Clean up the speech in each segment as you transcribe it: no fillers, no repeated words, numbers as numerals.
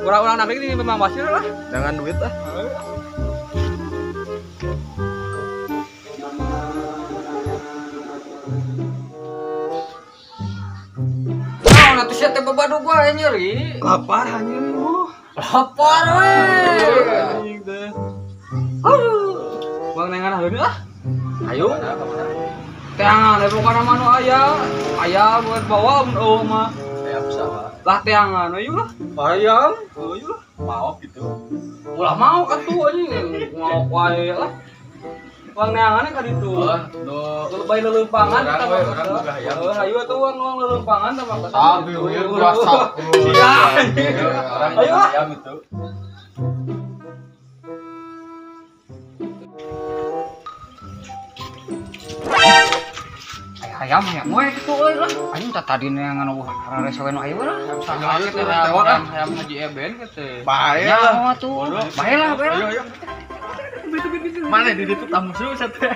Kurang nabi ini memang basir lah. Jangan duit lah. Oh, nanti saya tembak badu gua nyeri. Lapar hanya lu. Lapar weh. Aduh. Bang nengan hareun ah. Ayo. Teangan bukan mana aya. Aya buat bawa mun mah. Ayam sama. Lah teangan ayo lah. Ayam. Ayo lah. Mau gitu. Ulah mau atuh anjing. Mau wae lah. Bang neangan ka ditu. Do Bayi lelempangan kita mah. ayam. Ayo atuh uang lelempangan sama ka. Sabi we rasa. Iya. Ayo lah. Ayam itu. Ayam ya moe kitu euy lah. Anjing tadi neangan resewe nu aya lah. Ayo tewat ayam ngaji eben kitu. Bae Ya lah. tuh. Bae lah, bae lah. Ayo. Mana di ditu tamu seru sate.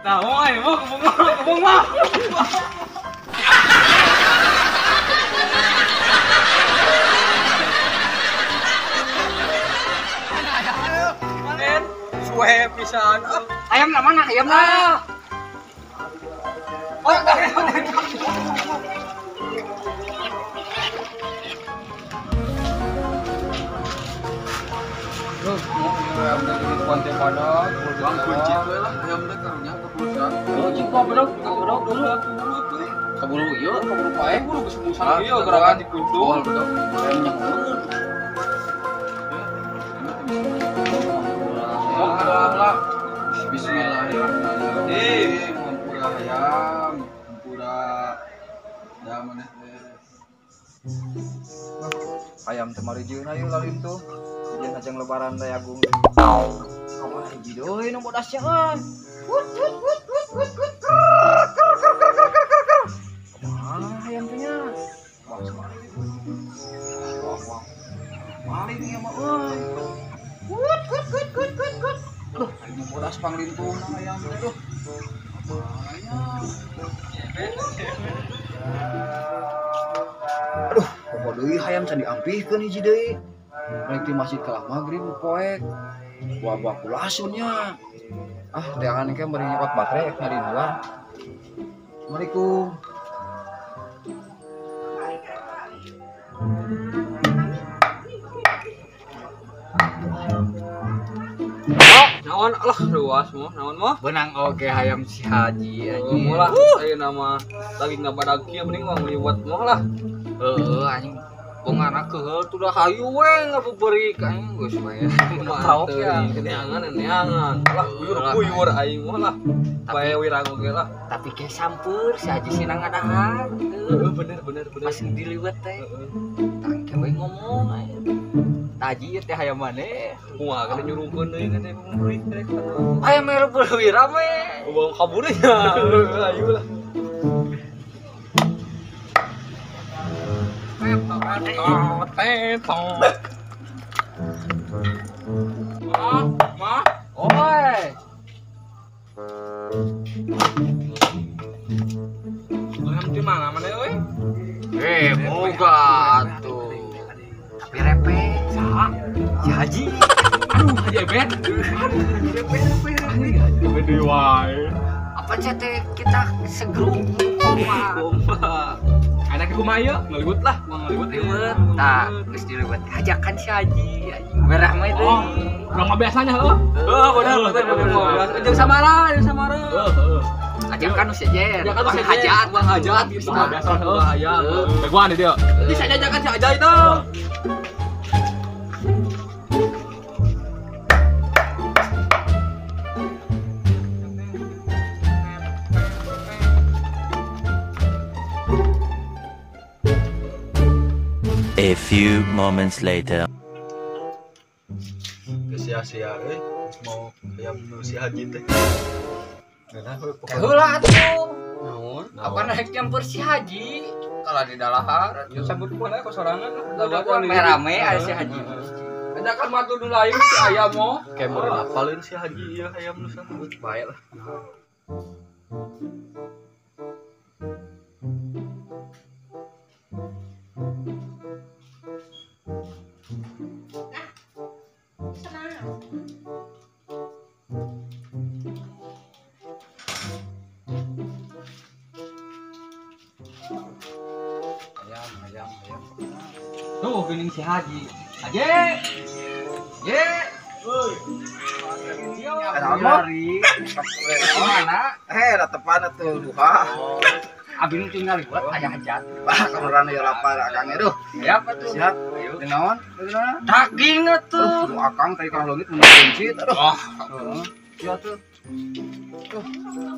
Nah, mau ayo, kebung mah. Suwe pisan. Ayam lah mana? Ayam lah. Oh, Konten pada bang kunci itu lah ayam deh karunya kebutuhan. oh, cingko bedog dulu. Kabulu ieu, kabulu pae bulu geus musan ieu gerakan dikuntung. Awal bedog. Bismillahirrahmanirrahim. Mampura ayam, mampura ayam maneh teh. Ayam teh marijieun ayo lalin tuh. Jeung ajang lebaran teh agung. Kamana hiji deui nu bodasnya euy. Kumaha ayam teh nya? Wah, semari. Wah. Mari ieu mah euy. Aduh, ini bodas panglintuna ayam teh tuh. Aduh, poho deui hayam can diampihkeun hiji deui. Rek di masjid kalah magrib poek. Buah-buah kulasunnya. Ah, teangan ke beri nyokot baterai ek nyari dua. Assalamualaikum. Naon lah ruas mah, naon mah? Benang oge hayam si Haji anjing. Molah aya nama lagi ngabadag kieu mending mah liwat mah lah. Heeh anjing. Bongana keheul tuh dah hayu we ngabeuberik aing geus bae. Tahu ya. Neangan. Lah buyur aing mah lah. Bae wirang oge lah. Tapi ke sampur si Haji sinang ngadahan. Heeh bener. Masih diliwat teh. Tang ke we ngomong aya. Taji teh hayam maneh. Kumaha kana nyurungkeun deui kana beuberik rek. Hayam mere beuwi rame. Bang kabur nya. Ayo lah. Ma. Oi. Ayam di mana mana euy? Boga tuh. Tapi repe. Saha? Si Haji. Aduh, Haji Eben. Eben deui wae. Apa cete kita segrup koma. Anak kumaha ieu? Ngelibut lah, mau ngelibut Liwet. Tah, geus dilewet ajakan si Haji. Merah mah itu. Udah mah biasanya heuh. Bener. Jeung samara. Ajakan si Jer. Ajakan si hajat. Bang hajat gitu mah biasa heuh aya. Begoan dia. Bisa jajakan si Aja itu. few moments later. Sia-sia mau ayam nu si Haji teh. Heula atuh. Naon? Apa naik campur si Haji? Kalau di dalahar, sambut pun aya sorangan. Rame-rame aya si Haji. Ajakan matu nu lain si ayam mo. Kayak meureun apalin si Haji ieu ayam nu sana. Bae lah. Ayam. Tuh geuning si Haji. Haji. Ye. Dari mana? Tepan atuh duha. Abi nu tinggal buat aya hajat. Kameran ya lapar akang aduh. Ya apa tuh? Siap. Naon? Daging atuh. Akang tadi ka leungit mun kunci aduh. Iya tuh.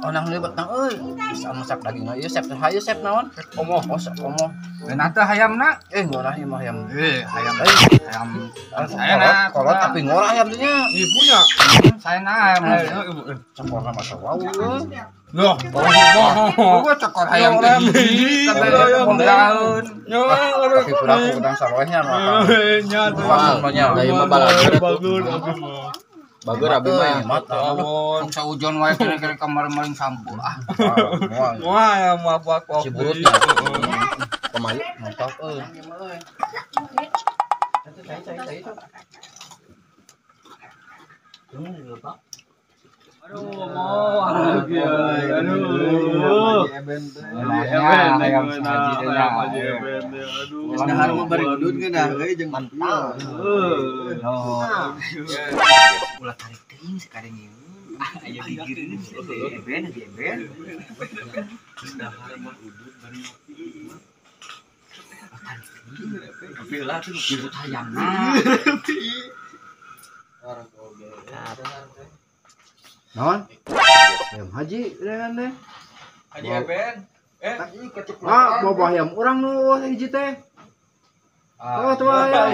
Oh nang lebat nang euy. Bisa masak daging ieu sep hayu sep naon? Omoh, omoh. Dan atuh hayamna? Ngorah ieu mah hayam. Hayam. Saya na kolot tapi ngorah hayam teh nya. Ieu punya. Saya na hayam. Campurna masa wau euy. Loh, gua cokor hayam teh hiji, hayam daun. Tapi pura aku udang sarwehnya nu akang. Nya Nya. Dari mah bagus. Bagus abi mah mata. Tong saujon wae kira-kira kamar maling sampo. Wah, ya mah apa Ciburut. Pemayu. Mantap euy. Aduh, mau ayam saji teh nya. Dahar mah bari udut geus dah euy jeung mantap. Ulah tarik teuing sakadeng ieu. Aya digireun eben. Dahar mah udut bari Tapi lah tuh jemput hayamna. Naon? Ayam haji dengan teh. Haji eben. Bawa ayam urang nu hiji teh. Tuh ayam.